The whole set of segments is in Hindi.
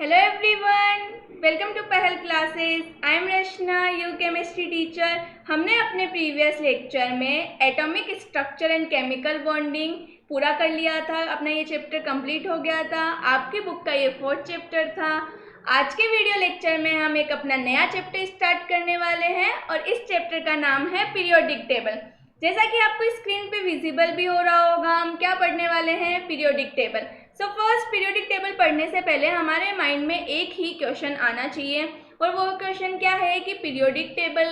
Hello everyone, welcome to Pahal classes. I am Rachna, your chemistry teacher. हमने अपने प्रीवियस लेक्चर में atomic structure and chemical bonding पूरा कर लिया था। अपना ये चैप्टर कंप्लीट हो गया था। आपकी बुक का ये 4th चैप्टर था। आज के वीडियो लेक्चर में हम एक अपना नया चैप्टर स्टार्ट करने वाले हैं और इस चैप्टर का नाम है पीरियोडिक टेबल। जैसा कि आपको स्क्रीन पे विजिबल भी हो रहा होगा, हम क्या पढ़ने वाले हैं, periodic table. So first, periodic table पढ़ने से पहले हमारे माइंड में एक ही क्वेश्चन आना चाहिए और वो क्वेश्चन क्या है कि पीरियोडिक टेबल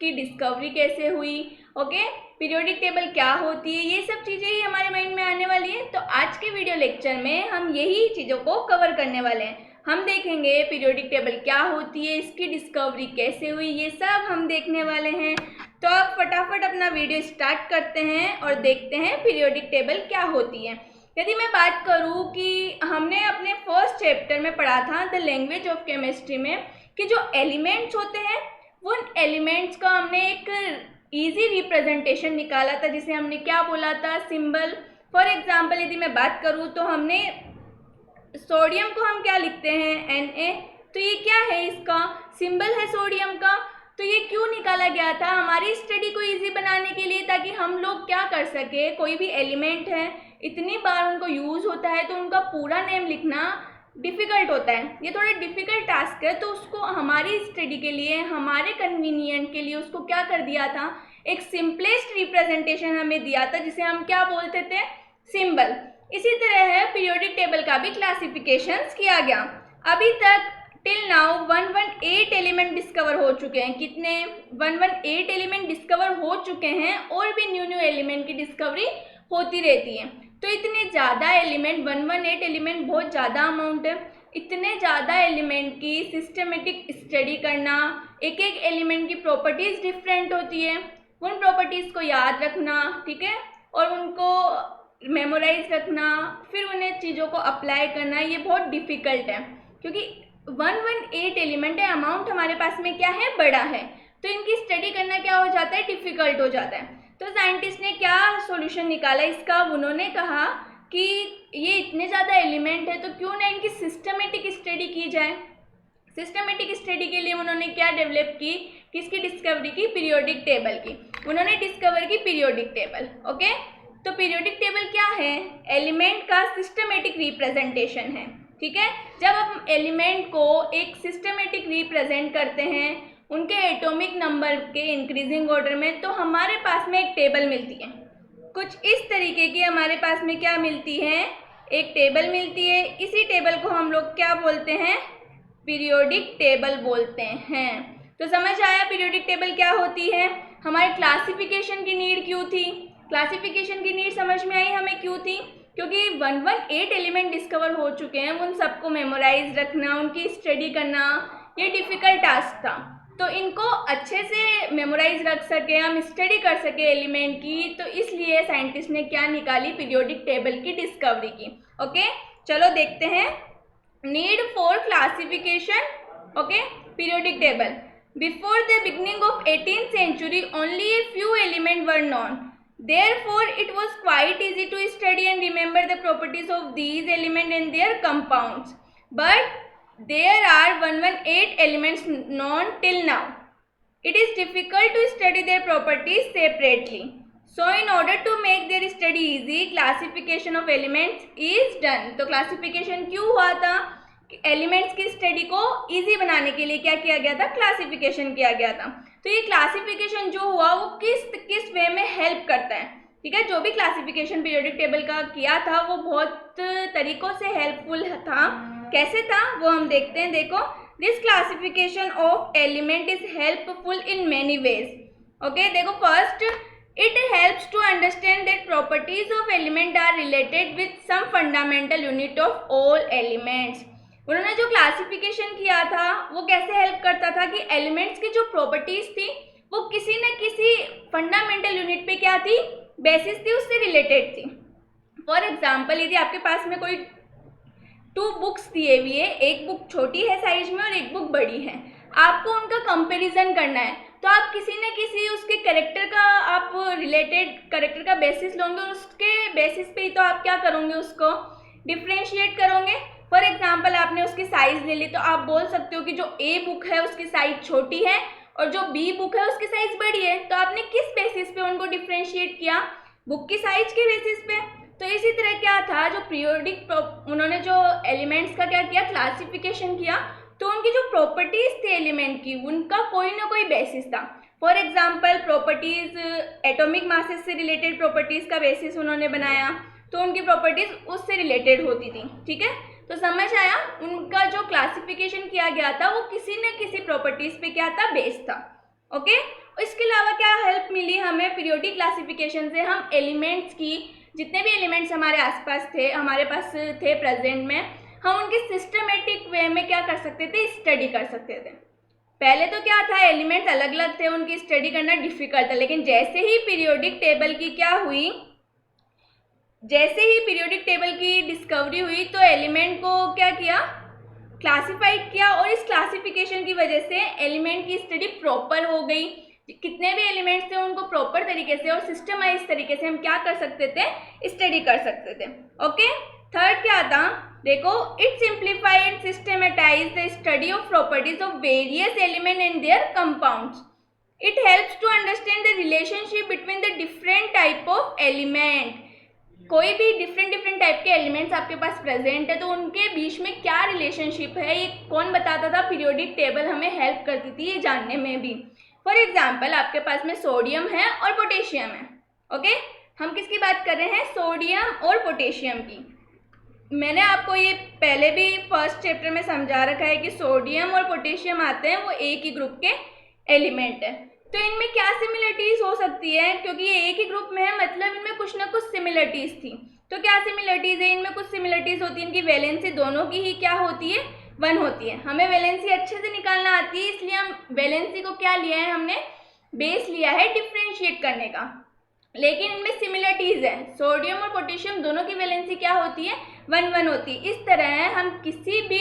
की डिस्कवरी कैसे हुई। ओके, पीरियोडिक टेबल क्या होती है, ये सब चीज़ें ही हमारे माइंड में आने वाली है। तो आज के वीडियो लेक्चर में हम यही चीज़ों को कवर करने वाले हैं। हम देखेंगे पीरियोडिक टेबल क्या होती है, इसकी डिस्कवरी कैसे हुई, ये सब हम देखने वाले हैं। तो अब फटाफट अपना वीडियो स्टार्ट करते हैं और देखते हैं पीरियोडिक टेबल क्या होती है। यदि मैं बात करूं कि हमने अपने फर्स्ट चैप्टर में पढ़ा था द लैंग्वेज ऑफ केमिस्ट्री में कि जो एलिमेंट्स होते हैं उन एलिमेंट्स का हमने एक इजी रिप्रेजेंटेशन निकाला था, जिसे हमने क्या बोला था, सिंबल। फॉर एग्जांपल यदि मैं बात करूं तो हमने सोडियम को हम क्या लिखते हैं, Na। तो ये क्या है, इसका सिंबल है सोडियम का। तो ये क्यों निकाला गया था, हमारी स्टडी को इजी बनाने के लिए, ताकि हम लोग क्या कर सके, कोई भी एलिमेंट है इतनी बार उनको यूज़ होता है तो उनका पूरा नेम लिखना डिफ़िकल्ट होता है। ये थोड़ा डिफ़िकल्ट टास्क है, तो उसको हमारी स्टडी के लिए, हमारे कन्वीनियंट के लिए उसको क्या कर दिया था, एक सिंपलेस्ट रिप्रेजेंटेशन हमें दिया था, जिसे हम क्या बोलते थे, सिंबल। इसी तरह है पीरियोडिक टेबल का भी क्लासिफिकेशंस किया गया। अभी तक टिल नाउ 118 एलिमेंट डिस्कवर हो चुके हैं। कितने, 118 एलिमेंट डिस्कवर हो चुके हैं और भी न्यू एलिमेंट की डिस्कवरी होती रहती है। तो इतने ज़्यादा एलिमेंट, 118 एलिमेंट बहुत ज़्यादा अमाउंट है। इतने ज़्यादा एलिमेंट की सिस्टमेटिक स्टडी करना, एक एक एलिमेंट की प्रॉपर्टीज़ डिफरेंट होती है, उन प्रॉपर्टीज़ को याद रखना, ठीक है, और उनको मेमोराइज रखना, फिर उन्हें चीज़ों को अप्लाई करना, ये बहुत डिफ़िकल्ट है क्योंकि 118 एलिमेंट है, अमाउंट हमारे पास में क्या है, बड़ा है। तो इनकी स्टडी करना क्या हो जाता है, डिफ़िकल्ट हो जाता है। तो साइंटिस्ट ने क्या सॉल्यूशन निकाला इसका, उन्होंने कहा कि ये इतने ज़्यादा एलिमेंट है तो क्यों ना इनकी सिस्टमेटिक स्टडी की जाए। सिस्टमेटिक स्टडी के लिए उन्होंने क्या डेवलप की, किसकी डिस्कवरी की, पीरियोडिक टेबल की। उन्होंने डिस्कवर की पीरियोडिक टेबल। ओके, तो पीरियोडिक टेबल क्या है, एलिमेंट का सिस्टमेटिक रिप्रेजेंटेशन है। ठीक है, जब हम एलिमेंट को एक सिस्टमेटिक रिप्रेजेंट करते हैं उनके एटॉमिक नंबर के इंक्रीजिंग ऑर्डर में, तो हमारे पास में एक टेबल मिलती है। कुछ इस तरीके की हमारे पास में क्या मिलती है, एक टेबल मिलती है। इसी टेबल को हम लोग क्या बोलते हैं, पीरियोडिक टेबल बोलते हैं। तो समझ आया पीरियोडिक टेबल क्या होती है। हमारे क्लासिफिकेशन की नीड क्यों थी, क्लासिफिकेशन की नीड समझ में आई हमें क्यों थी, क्योंकि 118 एलिमेंट डिस्कवर हो चुके हैं, उन सबको मेमोराइज रखना, उनकी स्टडी करना, ये डिफ़िकल्ट टास्क था। तो इनको अच्छे से मेमोराइज रख सके, हम स्टडी कर सके एलिमेंट की, तो इसलिए साइंटिस्ट ने क्या निकाली, पीरियोडिक टेबल की डिस्कवरी की। ओके, चलो देखते हैं, need for classification. Okay, periodic table. Before the beginning of 18th century only a few elements were known. Therefore, it was quite easy to study and remember the properties of these elements and their compounds. But there are 118 elements known till now. It is difficult to study their properties separately. So, in order to make their study easy, classification of elements is done. तो classification क्यों हुआ था, एलिमेंट्स की स्टडी को इजी बनाने के लिए क्या किया गया था, क्लासिफिकेशन किया गया था। तो ये क्लासिफिकेशन जो हुआ वो किस वे में हेल्प करता है, ठीक है। जो भी क्लासिफिकेशन पीरियोडिक टेबल का किया था वो बहुत तरीकों से हेल्पफुल था। कैसे था वो हम देखते हैं। देखो, this classification of element is helpful in many ways. Okay, देखो, first it helps to understand that properties of element are related with some fundamental unit of all elements. उन्होंने जो क्लासिफिकेशन किया था वो कैसे हेल्प करता था कि एलिमेंट्स की जो प्रॉपर्टीज थी वो किसी न किसी फंडामेंटल यूनिट पे क्या थी, बेसिस थी, उससे रिलेटेड थी। फॉर एग्जांपल, यदि आपके पास में कोई 2 बुक्स दिए हुई है, एक बुक छोटी है साइज में और एक बुक बड़ी है, आपको उनका कंपैरिजन करना है, तो आप किसी न किसी उसके कैरेक्टर का, आप रिलेटेड कैरेक्टर का बेसिस लोगे और उसके बेसिस पे ही तो आप क्या करोगे, उसको डिफ्रेंशिएट करोगे। फॉर एग्जाम्पल, आपने उसकी साइज ले ली तो आप बोल सकते हो कि जो ए बुक है उसकी साइज छोटी है और जो बी बुक है उसकी साइज बड़ी है। तो आपने किस बेसिस पे उनको डिफ्रेंशिएट किया? बुक की साइज के बेसिस पे। तो इसी तरह क्या था, जो पीरियोडिक उन्होंने जो एलिमेंट्स का क्या किया, क्लासिफिकेशन किया, तो उनकी जो प्रॉपर्टीज थे एलिमेंट की, उनका कोई ना कोई बेसिस था। For example properties, atomic masses से रिलेटेड प्रॉपर्टीज का बेसिस उन्होंने बनाया, तो उनकी प्रॉपर्टीज उससे रिलेटेड होती थी। ठीक है, तो समझ आया, उनका जो क्लासिफिकेशन किया गया था वो किसी न किसी प्रॉपर्टीज पे क्या था, बेस था। ओके, इसके अलावा क्या हेल्प मिली हमें पीरियोडिक क्लासिफिकेशन से? हम एलिमेंट्स की, जितने भी एलिमेंट्स हमारे आसपास थे, हमारे पास थे प्रेजेंट में, हम उनके सिस्टमेटिक वे में क्या कर सकते थे, स्टडी कर सकते थे। पहले तो क्या था, एलिमेंट्स अलग अलग थे, उनकी स्टडी करना डिफिकल्ट था, लेकिन जैसे ही पीरियोडिक टेबल की क्या हुई, जैसे ही पीरियोडिक टेबल की डिस्कवरी हुई तो एलिमेंट को क्या किया, क्लासिफाइड किया, और इस क्लासिफिकेशन की वजह से एलिमेंट की स्टडी प्रॉपर हो गई। कितने भी एलिमेंट्स थे उनको प्रॉपर तरीके से और सिस्टमाइज तरीके से हम क्या कर सकते थे, स्टडी कर सकते थे। ओके, थर्ड क्या था, देखो, it simplify and systematize the study of properties of various element and their compounds. It helps to understand the relationship between the different type of element. कोई भी डिफरेंट टाइप के एलिमेंट्स आपके पास प्रेजेंट है तो उनके बीच में क्या रिलेशनशिप है, ये कौन बताता था, पीरियोडिक टेबल हमें हेल्प करती थी ये जानने में भी। फॉर एग्जाम्पल आपके पास में सोडियम है और पोटेशियम है। ओके, हम किसकी बात कर रहे हैं, सोडियम और पोटेशियम की। मैंने आपको ये पहले भी फर्स्ट चैप्टर में समझा रखा है कि सोडियम और पोटेशियम आते हैं, वो एक ही ग्रुप के एलिमेंट है। तो इनमें क्या सिमिलरिटीज हो सकती है, क्योंकि ये एक ही ग्रुप में है, मतलब इनमें कुछ ना कुछ सिमिलरिटीज थी। तो क्या सिमिलरिटीज है, इनमें कुछ सिमिलरिटीज होती है, इनकी वैलेंसी दोनों की ही क्या होती है, 1 होती है। हमें वैलेंसी अच्छे से निकालना आती है, इसलिए हम वैलेंसी को क्या लिया है, हमने बेस लिया है डिफ्रेंशिएट करने का। लेकिन इनमें सिमिलरिटीज है, सोडियम और पोटेशियम दोनों की वैलेंसी क्या होती है, 1 होती है। इस तरह हम किसी भी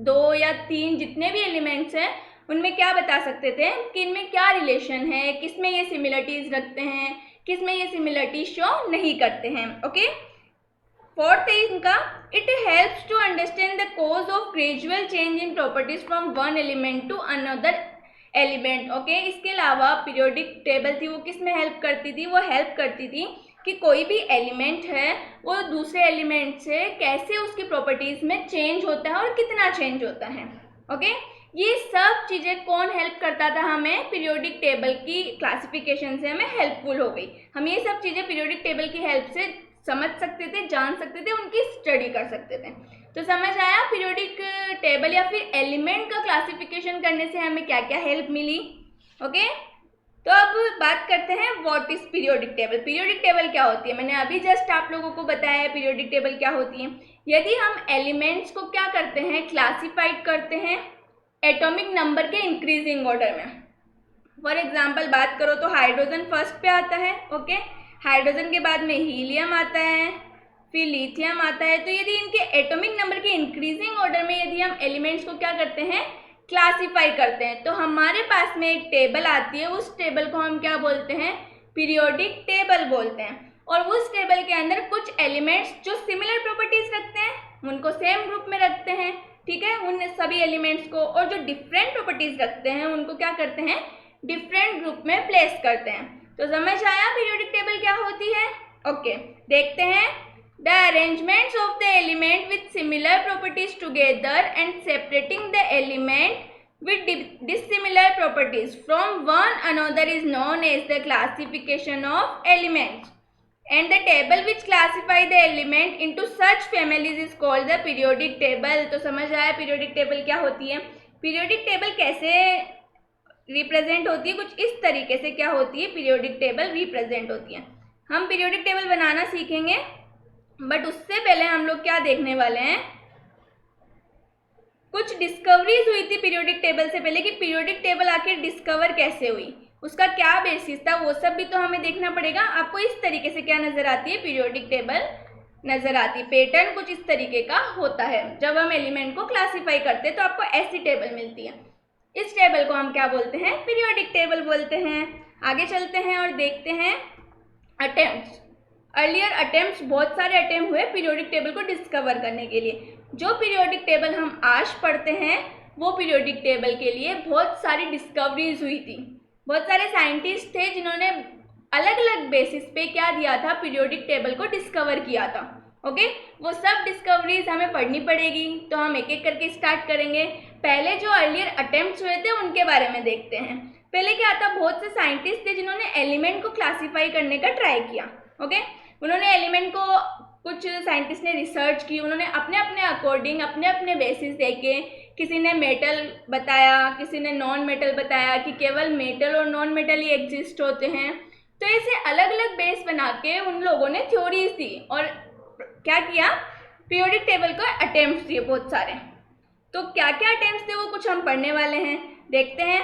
2 या 3 जितने भी एलिमेंट्स हैं उनमें क्या बता सकते थे कि इनमें क्या रिलेशन है, किसमें ये सिमिलरिटीज रखते हैं, किसमें ये सिमिलरिटीज शो नहीं करते हैं। ओके, फोर्थ है इनका, it helps to understand the cause of gradual change in properties from one element to another element. Okay, इसके अलावा पीरियोडिक टेबल थी वो किस में हेल्प करती थी, वो हेल्प करती थी कि कोई भी एलिमेंट है वो दूसरे एलिमेंट से कैसे उसकी प्रॉपर्टीज में चेंज होता है और कितना चेंज होता है। ओके, ये सब चीज़ें कौन हेल्प करता था हमें, पीरियोडिक टेबल की क्लासिफिकेशन से हमें हेल्पफुल हो गई। हम ये सब चीज़ें पीरियोडिक टेबल की हेल्प से समझ सकते थे, जान सकते थे, उनकी स्टडी कर सकते थे। तो समझ आया पीरियोडिक टेबल या फिर एलिमेंट का क्लासिफिकेशन करने से हमें क्या क्या हेल्प मिली। ओके, तो अब बात करते हैं what is periodic table. Periodic table क्या होती है, मैंने अभी जस्ट आप लोगों को बताया है पीरियोडिक टेबल क्या होती है। यदि हम एलिमेंट्स को क्या करते हैं, क्लासीफाइड करते हैं एटॉमिक नंबर के इंक्रीजिंग ऑर्डर में। फॉर एग्जाम्पल बात करो तो हाइड्रोजन फर्स्ट पे आता है। ओके, हाइड्रोजन के बाद में हीलियम आता है, फिर लिथियम आता है। तो यदि इनके एटॉमिक नंबर के इंक्रीजिंग ऑर्डर में यदि हम एलिमेंट्स को क्या करते हैं, क्लासीफाई करते हैं, तो हमारे पास में एक टेबल आती है, उस टेबल को हम क्या बोलते हैं, पीरियोडिक टेबल बोलते हैं। और उस टेबल के अंदर कुछ एलिमेंट्स जो सिमिलर प्रॉपर्टीज रखते हैं उनको सेम ग्रुप में रखते हैं। ठीक है, उन सभी एलिमेंट्स को, और जो डिफरेंट प्रॉपर्टीज रखते हैं उनको क्या करते हैं, डिफरेंट ग्रुप में प्लेस करते हैं। तो समझ आया पीरियोडिक टेबल क्या होती है। ओके, देखते हैं, the arrangements of the element with similar properties together and separating the element with dissimilar properties from one another is known as the classification of elements, and the table which classify the element into such families is called the periodic table। तो समझ आया periodic table क्या होती है। periodic table कैसे रिप्रेजेंट होती है, कुछ इस तरीके से क्या होती है periodic table रिप्रेजेंट होती है। हम periodic table बनाना सीखेंगे, बट उससे पहले हम लोग क्या देखने वाले हैं, कुछ डिस्कवरीज हुई थी पीरियोडिक टेबल से पहले कि पीरियोडिक टेबल आखिर डिस्कवर कैसे हुई, उसका क्या बेसिस था, वो सब भी तो हमें देखना पड़ेगा। आपको इस तरीके से क्या नजर आती है, पीरियोडिक टेबल नजर आती है, पैटर्न कुछ इस तरीके का होता है। जब हम एलिमेंट को क्लासीफाई करते हैं तो आपको ऐसी टेबल मिलती है। इस टेबल को हम क्या बोलते हैं, पीरियोडिक टेबल बोलते हैं। आगे चलते हैं और देखते हैं अटेम्प्ट्स। अर्लियर अटेम्प्ट्स, बहुत सारे अटेम्प्ट हुए पीरियोडिक टेबल को डिस्कवर करने के लिए। जो पीरियोडिक टेबल हम आज पढ़ते हैं वो पीरियोडिक टेबल के लिए बहुत सारी डिस्कवरीज हुई थी। बहुत सारे साइंटिस्ट थे जिन्होंने अलग अलग बेसिस पे क्या दिया था, पीरियोडिक टेबल को डिस्कवर किया था। ओके, वो सब डिस्कवरीज हमें पढ़नी पड़ेगी, तो हम एक एक करके स्टार्ट करेंगे। पहले जो अर्लियर अटेम्प्ट्स हुए थे उनके बारे में देखते हैं। पहले क्या था, बहुत से साइंटिस्ट थे जिन्होंने एलिमेंट को क्लासीफाई करने का ट्राई किया। ओके, उन्होंने एलिमेंट को, कुछ साइंटिस्ट ने रिसर्च की, उन्होंने अपने अपने अकॉर्डिंग अपने अपने बेसिस देके, किसी ने मेटल बताया, किसी ने नॉन मेटल बताया कि केवल मेटल और नॉन मेटल ही एग्जिस्ट होते हैं। तो ऐसे अलग अलग बेस बना के उन लोगों ने थ्योरीज दी और क्या किया, पीरियोडिक टेबल को अटेम्प्ट्स दिए बहुत सारे। तो क्या क्या अटेम्प्ट्स थे वो कुछ हम पढ़ने वाले हैं, देखते हैं।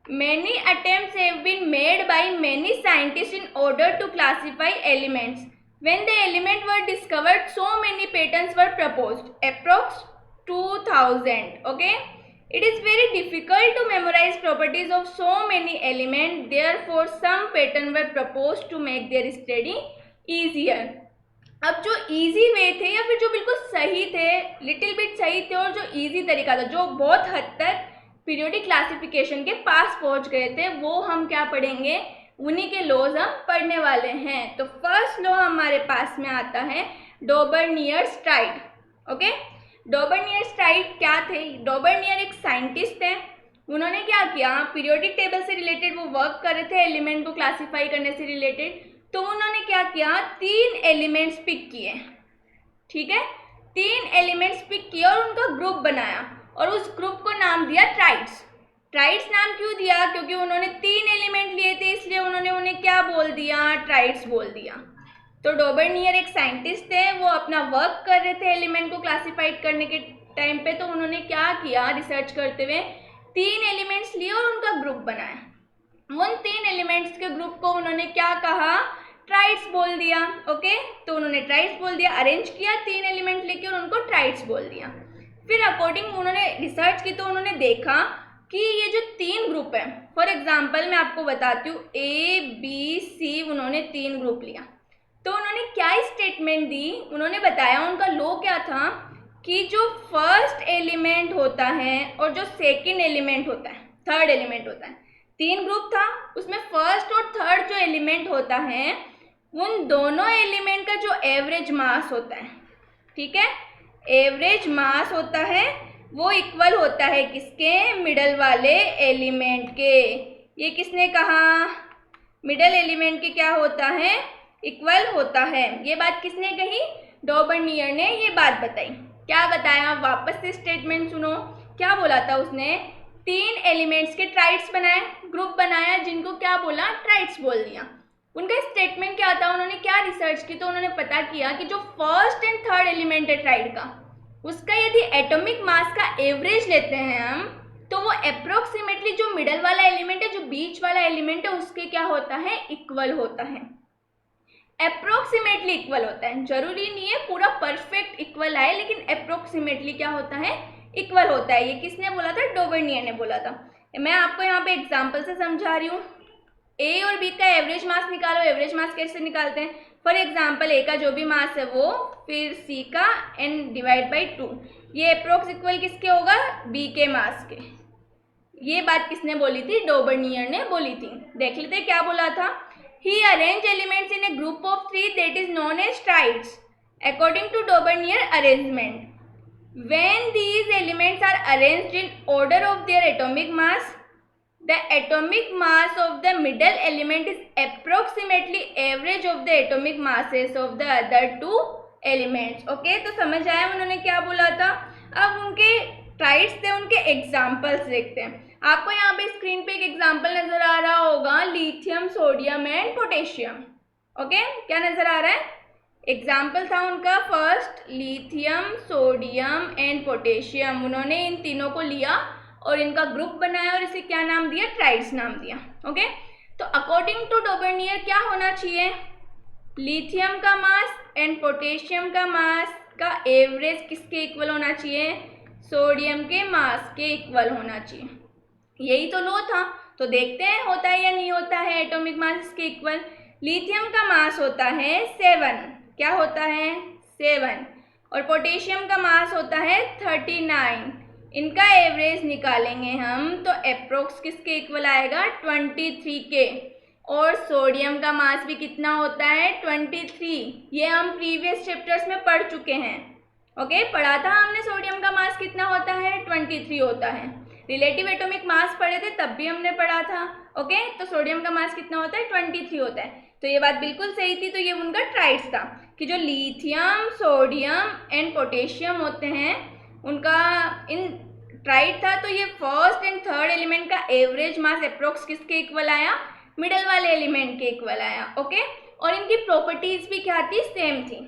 Many attempts have been made by many scientists in order to classify elements. When the elements were discovered, so many patents were proposed, approx 2000. Okay, it is very difficult to memorize properties of so many elements. Therefore, some patents were proposed to make their study easier. अब जो इजी वे थे या फिर जो बिल्कुल सही थे, लिटिल बिट सही थे, और जो इजी तरीका था, जो बहुत हद तक पीरियोडिक क्लासिफिकेशन के पास पहुंच गए थे, वो हम क्या पढ़ेंगे, उन्हीं के लॉज हम पढ़ने वाले हैं। तो फर्स्ट लॉ हमारे पास में आता है डॉबर्नियर-स्ट्राइड। ओके, डॉबर्नियर-स्ट्राइड क्या थे, डॉबर्नियर एक साइंटिस्ट हैं। उन्होंने क्या किया, पीरियोडिक टेबल से रिलेटेड वो वर्क कर रहे थे, एलिमेंट को क्लासीफाई करने से रिलेटेड। तो उन्होंने क्या किया, 3 एलिमेंट्स पिक किए। ठीक है, 3 एलिमेंट्स पिक किए और उनका ग्रुप बनाया और उस ग्रुप को नाम दिया ट्राइड्स। ट्राइड्स नाम क्यों दिया, क्योंकि उन्होंने 3 एलिमेंट लिए थे, इसलिए उन्होंने उन्हें क्या बोल दिया, ट्राइड्स बोल दिया। तो डॉबर्नियर एक साइंटिस्ट थे, वो अपना वर्क कर रहे थे एलिमेंट को क्लासीफाइड करने के टाइम पे। तो उन्होंने क्या किया, रिसर्च करते हुए 3 एलिमेंट्स लिए और उनका ग्रुप बनाया। उन 3 एलिमेंट्स के ग्रुप को उन्होंने क्या कहा, ट्राइड्स बोल दिया। ओके, तो उन्होंने ट्राइड्स बोल दिया, अरेंज किया 3 एलिमेंट लेके और उनको ट्राइड्स बोल दिया। फिर अकॉर्डिंग उन्होंने रिसर्च की, तो उन्होंने देखा कि ये जो 3 ग्रुप है, फॉर एग्जांपल मैं आपको बताती हूँ, ए बी सी, उन्होंने 3 ग्रुप लिया। तो उन्होंने क्या स्टेटमेंट दी, उन्होंने बताया, उनका लॉ क्या था कि जो फर्स्ट एलिमेंट होता है और जो सेकेंड एलिमेंट होता है, थर्ड एलिमेंट होता है, 3 ग्रुप था, उसमें फर्स्ट और थर्ड जो एलिमेंट होता है, उन दोनों एलिमेंट का जो एवरेज मास होता है, ठीक है, एवरेज मास होता है, वो इक्वल होता है किसके, मिडल वाले एलिमेंट के। ये किसने कहा, मिडल एलिमेंट के क्या होता है, इक्वल होता है। ये बात किसने कही, डॉबर्नियर ने ये बात बताई। क्या बताया, वापस से स्टेटमेंट सुनो, क्या बोला था उसने, 3 एलिमेंट्स के ट्राइड्स बनाए, ग्रुप बनाया, जिनको क्या बोला, ट्राइड्स बोल दिया। उनका स्टेटमेंट क्या था, उन्होंने क्या रिसर्च की, तो उन्होंने पता किया कि जो फर्स्ट एंड थर्ड एलिमेंट है ट्राइड का, उसका यदि एटॉमिक मास का एवरेज लेते हैं हम, तो वो अप्रोक्सीमेटली जो मिडल वाला एलिमेंट है, जो बीच वाला एलिमेंट है, उसके क्या होता है, इक्वल होता है। अप्रोक्सीमेटली इक्वल होता है, जरूरी नहीं है पूरा परफेक्ट इक्वल आए, लेकिन अप्रोक्सीमेटली क्या होता है, इक्वल होता है। ये किसने बोला था, डॉबर्नियर ने बोला था। मैं आपको यहाँ पे एग्जाम्पल से समझा रही हूँ। ए और बी का एवरेज मास निकालो, एवरेज मास कैसे निकालते हैं, फॉर एग्जाम्पल ए का जो भी मास है वो, फिर सी का एन डिवाइड बाई 2, ये अप्रोक्स इक्वल किसके होगा, बी के मास के। ये बात किसने बोली थी, डॉबर्नियर ने बोली थी। देख लेते क्या बोला था, he arrange elements in a group of 3 that is known as triads according to Dobereiner arrangement. When these elements are arranged in order of their atomic mass, the atomic mass of the middle element is approximately average of the atomic masses of the other 2 elements. Okay, तो समझ आया उन्होंने क्या बोला था। अब उनके ट्राइड्स थे, उनके एग्जाम्पल्स देखते हैं। आपको यहाँ पे स्क्रीन पे एक एग्जाम्पल नजर आ रहा होगा, lithium, sodium and potassium. Okay, क्या नजर आ रहा है, एग्जाम्पल था उनका first, lithium, sodium and potassium. उन्होंने इन तीनों को लिया और इनका ग्रुप बनाया और इसे क्या नाम दिया, ट्राइड्स नाम दिया। ओके, तो अकॉर्डिंग टू डॉबर्नियर क्या होना चाहिए, लिथियम का मास एंड पोटेशियम का मास का एवरेज किसके इक्वल होना चाहिए, सोडियम के मास के इक्वल होना चाहिए। यही तो लॉ था। तो देखते हैं होता है या नहीं होता है एटॉमिक मास के इक्वल। लिथियम का मास होता है 7, क्या होता है 7, और पोटेशियम का मास होता है 39। इनका एवरेज निकालेंगे हम तो अप्रोक्स किसके इक्वल आएगा 23 के। और सोडियम का मास भी कितना होता है 23। ये हम प्रीवियस चैप्टर्स में पढ़ चुके हैं। ओके, पढ़ा था हमने सोडियम का मास कितना होता है 23 होता है। रिलेटिव एटॉमिक मास पढ़े थे तब भी हमने पढ़ा था। ओके, तो सोडियम का मास कितना होता है 23 होता है। तो ये बात बिल्कुल सही थी। तो ये उनका ट्राइड्स था कि जो लिथियम, सोडियम एंड पोटेशियम होते हैं उनका इन ट्राइड था। तो ये फर्स्ट एंड थर्ड एलिमेंट का एवरेज मास अप्रोक्स किसके इक्वल आया, मिडल वाले एलिमेंट के इक्वल आया। ओके, और इनकी प्रॉपर्टीज भी क्या थी, सेम थी।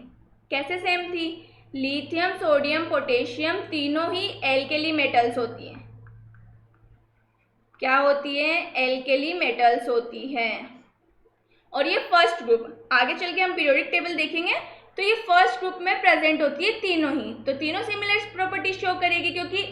कैसे सेम थी, लिथियम, सोडियम, पोटेशियम तीनों ही एल्केली मेटल्स होती हैं। क्या होती है, एल्केली मेटल्स होती है। और ये फर्स्ट ग्रुप, आगे चल के हम पीरियोडिक टेबल देखेंगे तो ये फर्स्ट ग्रुप में प्रेजेंट होती है तीनों ही। तो तीनों सिमिलर प्रॉपर्टीज शो करेगी, क्योंकि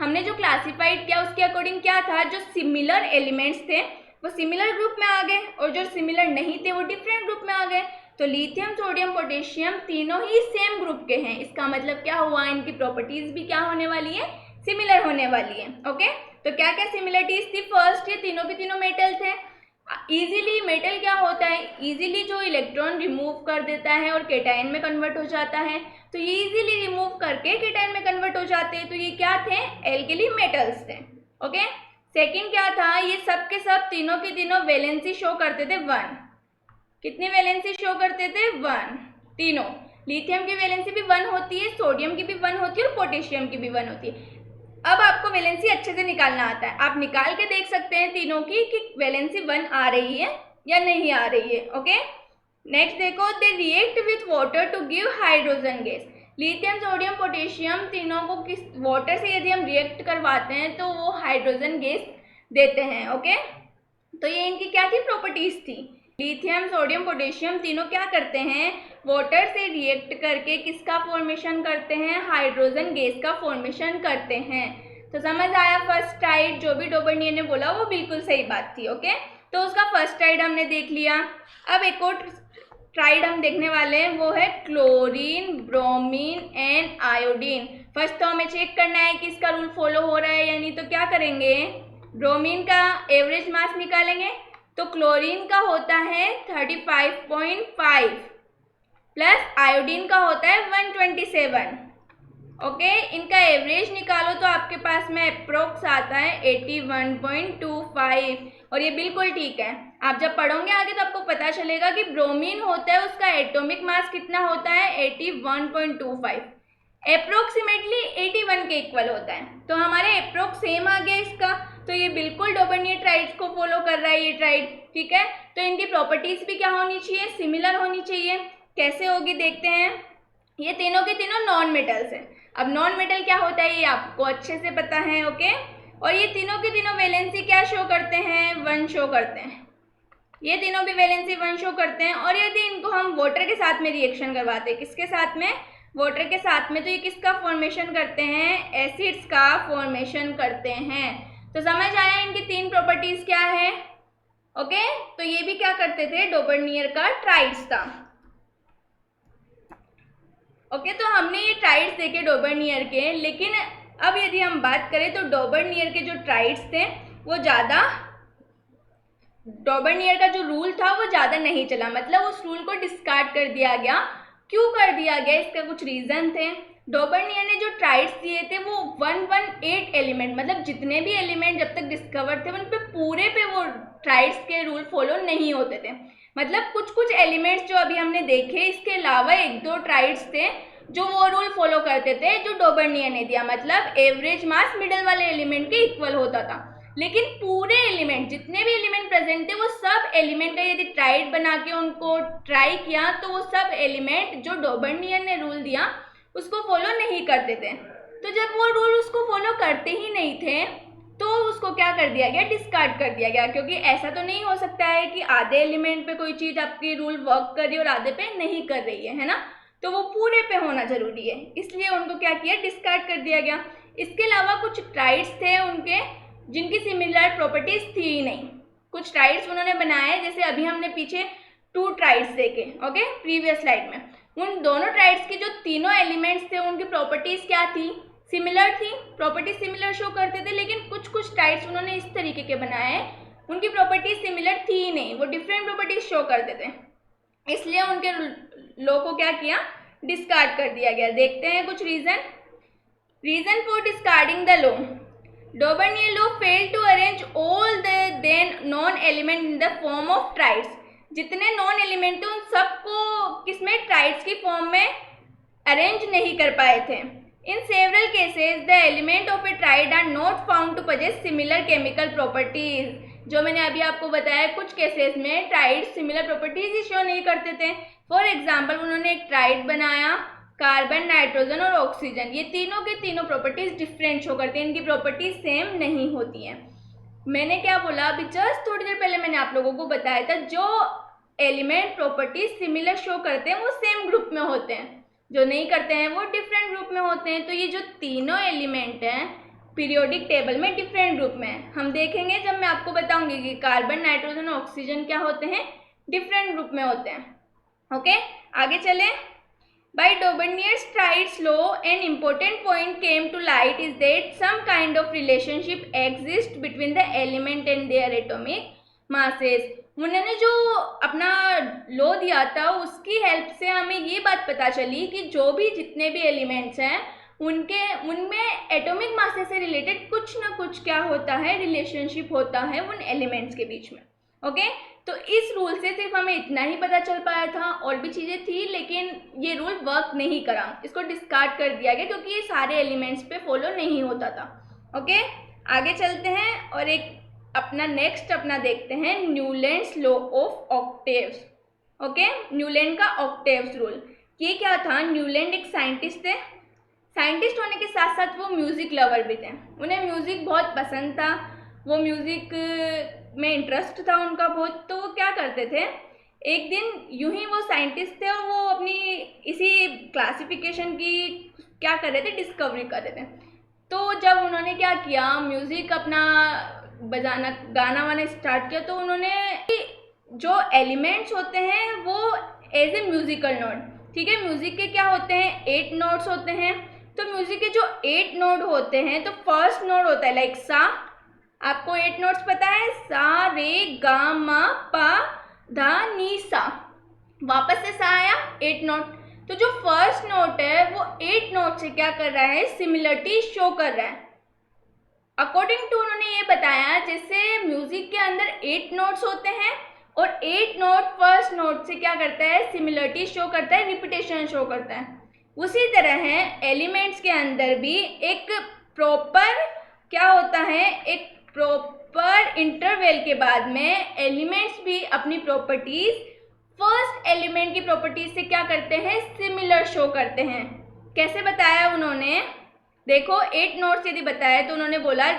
हमने जो क्लासिफाइड किया उसके अकॉर्डिंग क्या था, जो सिमिलर एलिमेंट्स थे वो सिमिलर ग्रुप में आ गए और जो सिमिलर नहीं थे वो डिफरेंट ग्रुप में आ गए। तो लिथियम, सोडियम, पोटेशियम तीनों ही सेम ग्रुप के हैं। इसका मतलब क्या हुआ, इनकी प्रॉपर्टीज भी क्या होने वाली है, सिमिलर होने वाली है। ओके, तो क्या क्या सिमिलरिटीज थी, फर्स्ट ये तीनों के तीनों मेटल थे। इजीली मेटल क्या होता है, इजीली जो इलेक्ट्रॉन रिमूव कर देता है और केटाइन में कन्वर्ट हो जाता है। तो ये इजीली रिमूव करके केटाइन में कन्वर्ट हो जाते हैं। तो ये क्या थे, एल्केली मेटल्स थे। ओके, सेकंड क्या था, ये सब के सब तीनों के तीनों वैलेंसी शो करते थे 1। कितनी वैलेंसी शो करते थे, 1। तीनों, लिथियम की वैलेंसी भी 1 होती है, सोडियम की भी 1 होती है और पोटेशियम की भी 1 होती है। अब आपको वैलेंसी अच्छे से निकालना आता है, आप निकाल के देख सकते हैं तीनों की कि वैलेंसी 1 आ रही है या नहीं आ रही है। ओके, नेक्स्ट देखो, they react with water to give hydrogen gas. Lithium, sodium, potassium तीनों को किस वाटर से यदि हम रिएक्ट करवाते हैं तो वो हाइड्रोजन गैस देते हैं। ओके, तो ये इनकी क्या थी, प्रॉपर्टीज थी। लिथियम, सोडियम, पोटेशियम तीनों क्या करते हैं, वाटर से रिएक्ट करके किसका फॉर्मेशन करते हैं, हाइड्रोजन गैस का फॉर्मेशन करते हैं। तो समझ आया, फर्स्ट ट्राइड जो भी डोबर्नियर ने बोला वो बिल्कुल सही बात थी। ओके, तो उसका फर्स्ट ट्राइड हमने देख लिया। अब एक और ट्राइड हम देखने वाले हैं, वो है chlorine, bromine and iodine. First तो हमें चेक करना है कि इसका रूल फॉलो हो रहा है या नहीं। तो क्या करेंगे, ब्रोमीन का एवरेज मास निकालेंगे। तो क्लोरीन का होता है 35.5 प्लस आयोडीन का होता है 127। ओके, इनका एवरेज निकालो तो आपके पास में अप्रोक्स आता है 81.25 और ये बिल्कुल ठीक है। आप जब पढ़ोगे आगे तो आपको पता चलेगा कि ब्रोमीन होता है उसका एटॉमिक मास कितना होता है 81.25, अप्रोक्सीमेटली 81 के इक्वल होता है। तो हमारे अप्रोक्स सेम आ गया इसका। तो ये बिल्कुल डोबर्नियर ट्राइड्स को फॉलो कर रहा है ये ट्राइड, ठीक है। तो इनकी प्रॉपर्टीज भी क्या होनी चाहिए, सिमिलर होनी चाहिए। कैसे होगी देखते हैं। ये तीनों के तीनों नॉन मेटल्स हैं। अब नॉन मेटल क्या होता है ये आपको अच्छे से पता है। ओके, और ये तीनों के तीनों वैलेंसी क्या शो करते हैं, 1 शो करते हैं। ये तीनों भी वैलेंसी 1 शो करते हैं। और यदि इनको हम वाटर के साथ में रिएक्शन करवाते हैं, किसके साथ में, वाटर के साथ में, तो ये किसका फॉर्मेशन करते हैं, एसिड्स का फॉर्मेशन करते हैं। तो समझ आया इनकी 3 प्रॉपर्टीज क्या है। ओके, तो ये भी क्या करते थे, डोबर्नियर का ट्राइड्स था। ओके, तो हमने ये ट्राइड्स देखे डोबर्नियर के। लेकिन अब यदि हम बात करें तो डोबर्नियर के जो ट्राइड्स थे वो ज़्यादा, डोबर्नियर का जो रूल था वो ज़्यादा नहीं चला, मतलब उस रूल को डिस्कार्ड कर दिया गया। क्यों कर दिया गया, इसका कुछ रीज़न थे। डोबर्नियर ने जो ट्राइड्स दिए थे वो 118 एलिमेंट, मतलब जितने भी एलिमेंट जब तक डिस्कवर थे उन पे पूरे पे वो ट्राइड्स के रूल फॉलो नहीं होते थे। मतलब कुछ कुछ एलिमेंट्स जो अभी हमने देखे, इसके अलावा 1-2 ट्राइड्स थे जो वो रूल फॉलो करते थे जो डोबर्नियर ने दिया, मतलब एवरेज मास मिडल वाले एलिमेंट के इक्वल होता था। लेकिन पूरे एलिमेंट, जितने भी एलिमेंट प्रेजेंट थे, वो सब एलिमेंट का यदि ट्राइड बना के उनको ट्राई किया तो वो सब एलिमेंट जो डोबर्नियर ने रूल दिया उसको फॉलो नहीं करते थे। तो जब वो रूल उसको फॉलो करते ही नहीं थे तो उसको क्या कर दिया गया, डिस्कार्ड कर दिया गया। क्योंकि ऐसा तो नहीं हो सकता है कि आधे एलिमेंट पे कोई चीज़ आपकी रूल वर्क कर रही है और आधे पे नहीं कर रही है ना। तो वो पूरे पे होना जरूरी है, इसलिए उनको क्या किया, डिस्कार्ड कर दिया गया। इसके अलावा कुछ ट्राइड्स थे उनके जिनकी सिमिलर प्रॉपर्टीज थी ही नहीं। कुछ ट्राइड्स उन्होंने बनाए, जैसे अभी हमने पीछे 2 ट्राइड्स देखे, ओके, प्रीवियस स्लाइड में। उन दोनों ट्राइड्स की जो तीनों एलिमेंट्स थे उनकी प्रॉपर्टीज क्या थी, सिमिलर थी, प्रॉपर्टीज सिमिलर शो करते थे। लेकिन कुछ कुछ ट्राइड्स उन्होंने इस तरीके के बनाए उनकी प्रॉपर्टीज सिमिलर थी ही नहीं, वो डिफरेंट प्रॉपर्टीज शो करते थे, इसलिए उनके लॉ को क्या किया, डिस्कार्ड कर दिया गया। देखते हैं कुछ reason for discarding the law. Dobereiner law failed to arrange all the then non element in the form of triads. जितने नॉन एलिमेंट थे उन सबको किसमें, ट्राइड्स की फॉर्म में अरेंज नहीं कर पाए थे। In several cases the element of a triad are not found to possess similar chemical properties. जो मैंने अभी आपको बताया, कुछ केसेस में ट्राइड सिमिलर प्रॉपर्टीज ही शो नहीं करते थे। फॉर एग्जाम्पल, उन्होंने एक ट्राइड बनाया, कार्बन, नाइट्रोजन और ऑक्सीजन, ये तीनों के तीनों प्रॉपर्टीज डिफरेंट शो करते हैं, इनकी प्रॉपर्टीज सेम नहीं होती हैं। मैंने क्या बोला अभी जस्ट थोड़ी देर पहले, मैंने आप लोगों को बताया था जो एलिमेंट प्रॉपर्टीज सिमिलर शो करते हैं वो सेम ग्रुप में होते हैं, जो नहीं करते हैं वो डिफरेंट ग्रुप में होते हैं। तो ये जो तीनों एलिमेंट हैं पीरियोडिक टेबल में डिफरेंट ग्रुप में हैं। हम देखेंगे जब मैं आपको बताऊंगी कि कार्बन, नाइट्रोजन और ऑक्सीजन क्या होते हैं, डिफरेंट ग्रुप में होते हैं। ओके, आगे चलें। By Daubenier's Triads law, an important point came to light is that some kind of relationship exists between the element and their atomic masses. उन्होंने जो अपना लॉ दिया था उसकी हेल्प से हमें ये बात पता चली कि जो भी जितने भी एलिमेंट्स हैं उनमें एटॉमिक मासेस से रिलेटेड कुछ ना कुछ क्या होता है, रिलेशनशिप होता है उन एलिमेंट्स के बीच में। ओके, तो इस रूल से सिर्फ हमें इतना ही पता चल पाया था, और भी चीज़ें थी लेकिन ये रूल वर्क नहीं करा, इसको डिस्कार्ड कर दिया गया क्योंकि ये सारे एलिमेंट्स पे फॉलो नहीं होता था। ओके, आगे चलते हैं और एक नेक्स्ट देखते हैं Newlands law of octaves. Okay, Newland का ऑक्टेव्स रूल, ये क्या था, न्यूलैंड एक साइंटिस्ट थे, साइंटिस्ट होने के साथ साथ वो म्यूज़िक लवर भी थे, उन्हें म्यूज़िक बहुत पसंद था, वो म्यूज़िक में इंटरेस्ट था उनका बहुत। तो वो क्या करते थे, एक दिन यूं ही वो साइंटिस्ट थे और वो अपनी इसी क्लासिफिकेशन की क्या कर रहे थे, डिस्कवरी कर रहे थे। तो जब उन्होंने क्या किया, म्यूज़िक अपना बजाना, गाना वाना स्टार्ट किया, तो उन्होंने जो एलिमेंट्स होते हैं वो एज ए म्यूज़िकल नोट, ठीक है, म्यूज़िक के क्या होते हैं, 8 नोट्स होते हैं। तो म्यूज़िक के जो 8 नोट होते हैं, तो फर्स्ट नोट होता है लाइक सा, आपको 8 नोट्स पता है, सा, रे, गा, मा, पा, धा, नी, सा। वापस से सा आया, 8 नोट। तो जो फर्स्ट नोट है वो 8 नोट से क्या कर रहा है, सिमिलरिटी शो कर रहा है। अकॉर्डिंग टू उन्होंने ये बताया, जैसे म्यूजिक के अंदर 8 नोट्स होते हैं और 8 नोट फर्स्ट नोट से क्या करता है, सिमिलरिटी शो करता है, रिपीटेशन शो करता है। उसी तरह है एलिमेंट्स के अंदर भी एक प्रॉपर क्या होता है, एक प्रॉपर इंटरवल के बाद में एलिमेंट्स भी अपनी प्रॉपर्टीज फर्स्ट एलिमेंट की प्रॉपर्टीज से क्या करते हैं, सिमिलर शो करते हैं। कैसे बताया उन्होंने, देखो 8 नोट्स यदि बताया तो उन्होंने बोला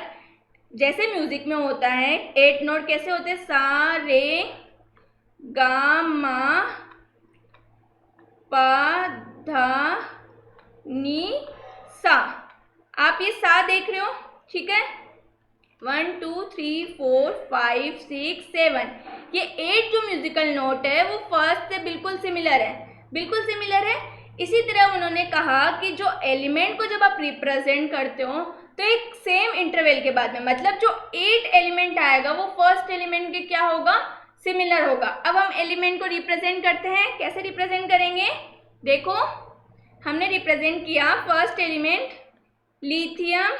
जैसे म्यूजिक में होता है 8 नोट कैसे होते हैं, सा, रे, गा, मा, पा, धा, नी, सा। आप ये सा देख रहे हो, ठीक है, 1 2 3 4 5 6 7, ये 8 जो म्यूजिकल नोट है वो फर्स्ट से बिल्कुल सिमिलर है, बिल्कुल सिमिलर है। इसी तरह उन्होंने कहा कि जो एलिमेंट को जब आप रिप्रेजेंट करते हो तो एक सेम इंटरवल के बाद में, मतलब जो 8 एलिमेंट आएगा वो फर्स्ट एलिमेंट के क्या होगा, सिमिलर होगा। अब हम एलिमेंट को रिप्रेजेंट करते हैं, कैसे रिप्रेजेंट करेंगे, देखो हमने रिप्रेजेंट किया फर्स्ट एलिमेंट लिथियम,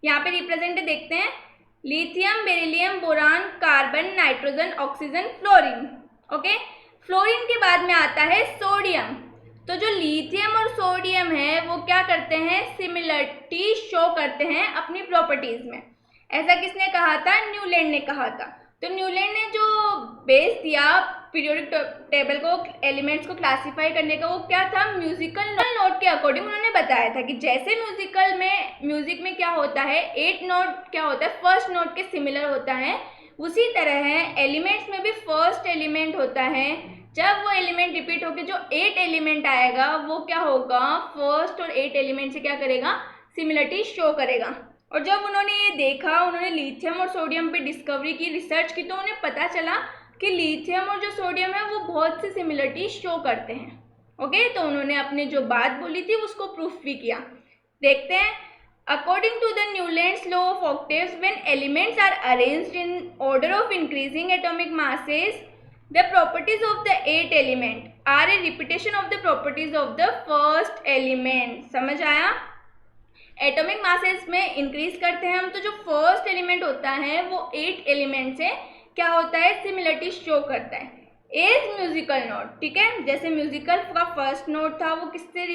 यहाँ पे रिप्रेजेंट देखते हैं, lithium, beryllium, boron, carbon, nitrogen, oxygen, fluorine. Okay, fluorine के बाद में आता है सोडियम। तो जो लिथियम और सोडियम है वो क्या करते हैं, सिमिलरिटी शो करते हैं अपनी प्रॉपर्टीज में। ऐसा किसने कहा था, न्यूलैंड ने कहा था। तो न्यूलैंड ने जो बेस दिया पीरियोडिक टेबल को, एलिमेंट्स को क्लासिफाई करने का, वो क्या था, म्यूजिकल नोट के अकॉर्डिंग उन्होंने बताया था कि जैसे म्यूजिक में क्या होता है, 8 नोट क्या होता है, फर्स्ट नोट के सिमिलर होता है, उसी तरह है एलिमेंट्स में भी फर्स्ट एलिमेंट होता है, जब वो एलिमेंट रिपीट होकर जो 8 एलिमेंट आएगा वो क्या होगा, फर्स्ट और 8 एलिमेंट से क्या करेगा, सिमिलरिटी शो करेगा। और जब उन्होंने ये देखा, उन्होंने लिथियम और सोडियम पे डिस्कवरी की, रिसर्च की, तो उन्हें पता चला कि लिथियम और जो सोडियम है वो बहुत सी सिमिलरिटी शो करते हैं। ओके, तो उन्होंने अपने जो बात बोली थी उसको प्रूफ भी किया। देखते हैं, according to the Newlands law of octaves, when elements are arranged in order of increasing atomic masses, the properties of the 8 element are a repetition of the properties of the first element. समझ आया? एटॉमिक मासेस में इंक्रीज करते हैं हम, तो जो फर्स्ट एलिमेंट होता है वो 8 एलिमेंट से क्या होता है, सिमिलरिटी शो करता है। एज म्यूजिकल नोट, ठीक है, जैसे म्यूजिकल का फर्स्ट नोट था वो किससे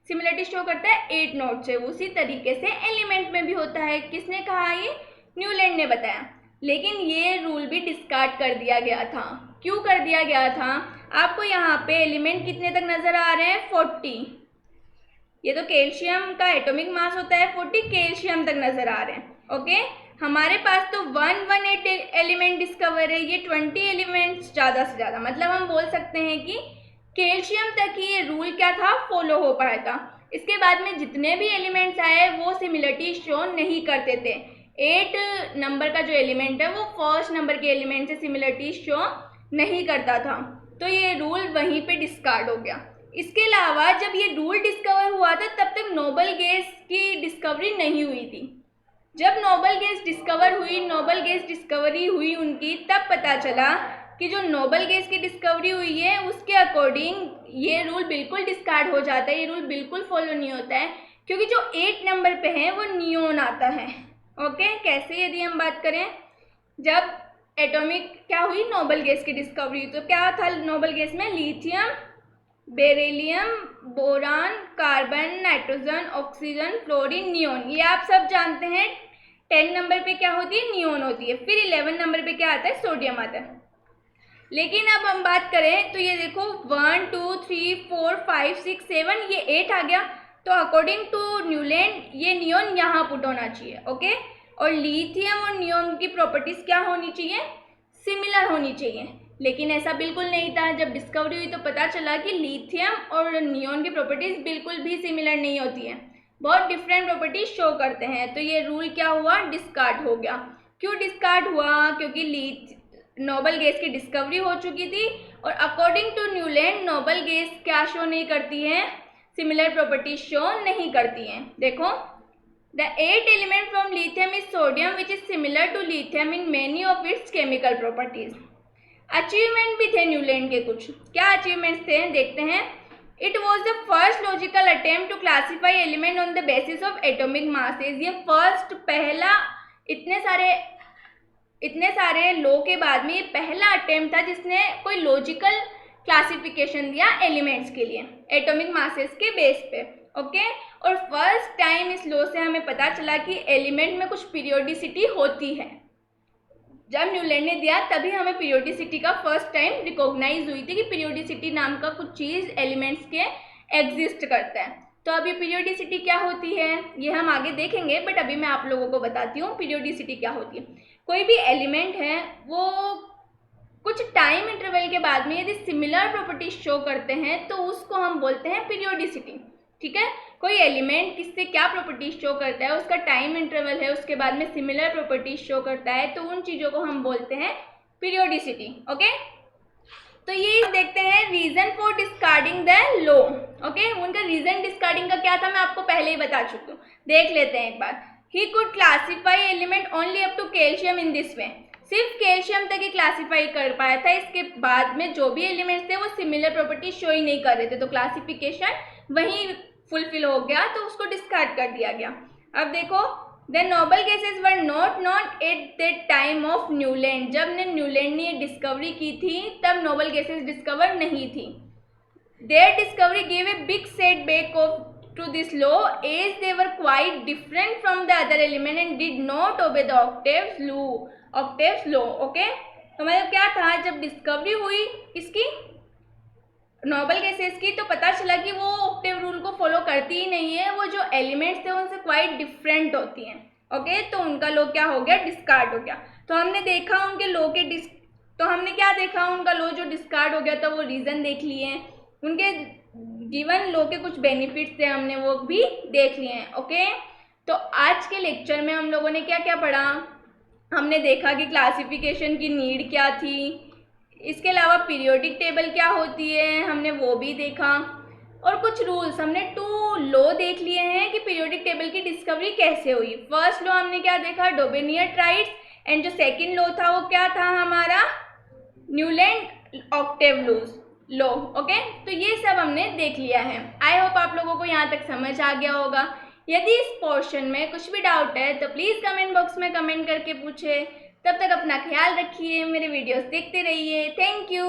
सिमिलरिटी शो करता है, 8 नोट से, उसी तरीके से एलिमेंट में भी होता है। किसने कहा, ये न्यूलैंड ने बताया। लेकिन ये रूल भी डिस्कार्ड कर दिया गया था। क्यों कर दिया गया था? आपको यहाँ पे एलिमेंट कितने तक नजर आ रहे हैं, 40। ये तो कैल्शियम का एटॉमिक मास होता है 40, कैल्शियम तक नजर आ रहे हैं। ओके, हमारे पास तो 118 एलिमेंट डिस्कवर है, ये 20 एलिमेंट्स ज़्यादा से ज़्यादा, मतलब हम बोल सकते हैं कि कैल्शियम तक ही ये रूल क्या था, फॉलो हो पाया था। इसके बाद में जितने भी एलिमेंट्स आए वो सिमिलरिटी शो नहीं करते थे। 8 नंबर का जो एलिमेंट है वो फर्स्ट नंबर के एलिमेंट से सिमिलरिटी शो नहीं करता था, तो ये रूल वहीं पे डिस्कार्ड हो गया। इसके अलावा जब ये रूल डिस्कवर हुआ था तब तक नोबल गैस की डिस्कवरी नहीं हुई थी। जब नोबल गैस डिस्कवर हुई, नोबल गैस डिस्कवरी हुई उनकी, तब पता चला कि जो नोबल गैस की डिस्कवरी हुई है उसके अकॉर्डिंग ये रूल बिल्कुल डिस्कार्ड हो जाता है, ये रूल बिल्कुल फॉलो नहीं होता है, क्योंकि जो 8 नंबर पे है वो नियोन आता है। ओके, कैसे, यदि हम बात करें, जब एटॉमिक क्या हुई, नोबल गैस की डिस्कवरी, तो क्या था नोबल गैस में, lithium, beryllium, boron, carbon, nitrogen, oxygen, fluorine, neon, ये आप सब जानते हैं। 10 नंबर पे क्या होती है, नियोन होती है। फिर 11 नंबर पे क्या आता है, सोडियम आता है। लेकिन अब हम बात करें तो ये देखो 1 2 3 4 5 6 7, ये 8 आ गया, तो अकॉर्डिंग टू न्यूलैंड ये नियोन यहाँ पुट होना चाहिए। ओके, और लिथियम और नियोन की प्रॉपर्टीज क्या होनी चाहिए, सिमिलर होनी चाहिए। लेकिन ऐसा बिल्कुल नहीं था। जब डिस्कवरी हुई तो पता चला कि लिथियम और नियोन की प्रॉपर्टीज बिल्कुल भी सिमिलर नहीं होती हैं, बहुत डिफरेंट प्रॉपर्टीज शो करते हैं। तो ये रूल क्या हुआ, डिस्कार्ड हो गया। क्यों डिस्कार्ड हुआ, क्योंकि नोबल गैस की डिस्कवरी हो चुकी थी, और according to Newland noble gas क्या शो नहीं करती है, सिमिलर प्रॉपर्टीज शो नहीं करती हैं। देखो, the 8 element from lithium is sodium which is similar to lithium in many of its chemical properties. Achievement भी थे न्यूलैंड के कुछ, क्या अचीवमेंट्स थे देखते हैं। It was the first logical attempt to classify element on the basis of atomic masses. ये फर्स्ट, पहला, इतने सारे लॉ के बाद में ये पहला अटेम्प्ट था जिसने कोई लॉजिकल क्लासिफिकेशन दिया एलिमेंट्स के लिए एटॉमिक मासेस के बेस पे। ओके, और फर्स्ट टाइम इस लॉ से हमें पता चला कि एलिमेंट में कुछ पीरियोडिसिटी होती है। जब न्यूलैंड ने दिया तभी हमें पीरियोडिसिटी का फर्स्ट टाइम रिकॉग्नाइज हुई थी कि पीरियोडिसिटी नाम का कुछ चीज़ एलिमेंट्स के एग्जिस्ट करता है। तो अभी पीरियोडिसिटी क्या होती है ये हम आगे देखेंगे, बट अभी मैं आप लोगों को बताती हूँ पीरियोडिसिटी क्या होती है। कोई भी एलिमेंट है वो कुछ टाइम इंटरवल के बाद में यदि सिमिलर प्रॉपर्टी शो करते हैं तो उसको हम बोलते हैं पीरियोडिसिटी। ठीक है, कोई एलिमेंट किससे क्या प्रॉपर्टी शो करता है, उसका टाइम इंटरवल है, उसके बाद में सिमिलर प्रॉपर्टी शो करता है, तो उन चीज़ों को हम बोलते हैं पीरियोडिसिटी। ओके, तो ये देखते हैं reason for discarding the law. Okay, उनका रीजन डिस्कार्डिंग का क्या था मैं आपको पहले ही बता चुकी हूँ, देख लेते हैं एक बार। He could classify element only up to calcium in this way, सिर्फ कैल्शियम तक ही क्लासीफाई कर पाया था, इसके बाद में जो भी एलिमेंट्स थे वो सिमिलर प्रॉपर्टी शो ही नहीं कर रहे थे, तो क्लासिफिकेशन वहीं फुलफिल हो गया, तो उसको डिस्कार्ड कर दिया गया। अब देखो, the noble gases were not known at the time of Newland, जब न्यूलैंड ने डिस्कवरी की थी तब नोबल गैसेज डिस्कवर नहीं थी। Their discovery gave a big setback of to this law as they were quite different from the other element and did not obey the Octave's law। Okay, तो मतलब क्या था, जब डिस्कवरी हुई इसकी नोबल गैसेस की तो पता चला कि वो ऑक्टेव रूल को फॉलो करती ही नहीं है, वो जो एलिमेंट्स थे उनसे क्वाइट डिफरेंट होती हैं। ओके, तो उनका लॉ क्या हो गया, डिस्कार्ड हो गया। तो हमने देखा उनके लॉ के तो हमने क्या देखा, उनका लॉ जो डिस्कार्ड हो गया था वो रीज़न देख लिए, उनके गिवन लॉ के कुछ बेनिफिट्स थे हमने वो भी देख लिए हैं। ओके, तो आज के लेक्चर में हम लोगों ने क्या क्या पढ़ा, हमने देखा कि क्लासिफिकेशन की नीड क्या थी, इसके अलावा पीरियोडिक टेबल क्या होती है हमने वो भी देखा, और कुछ रूल्स, हमने 2 लॉ देख लिए हैं कि पीरियोडिक टेबल की डिस्कवरी कैसे हुई। फर्स्ट लॉ हमने क्या देखा, डोबेनियर ट्राइड्स, एंड जो सेकंड लॉ था वो क्या था हमारा, न्यूलैंड ऑक्टेव लॉ। ओके, तो ये सब हमने देख लिया है। आई होप आप लोगों को यहाँ तक समझ आ गया होगा। यदि इस पोर्शन में कुछ भी डाउट है तो प्लीज़ कमेंट बॉक्स में कमेंट करके पूछे। तब तक अपना ख्याल रखिए, मेरे वीडियोस देखते रहिए। Thank you.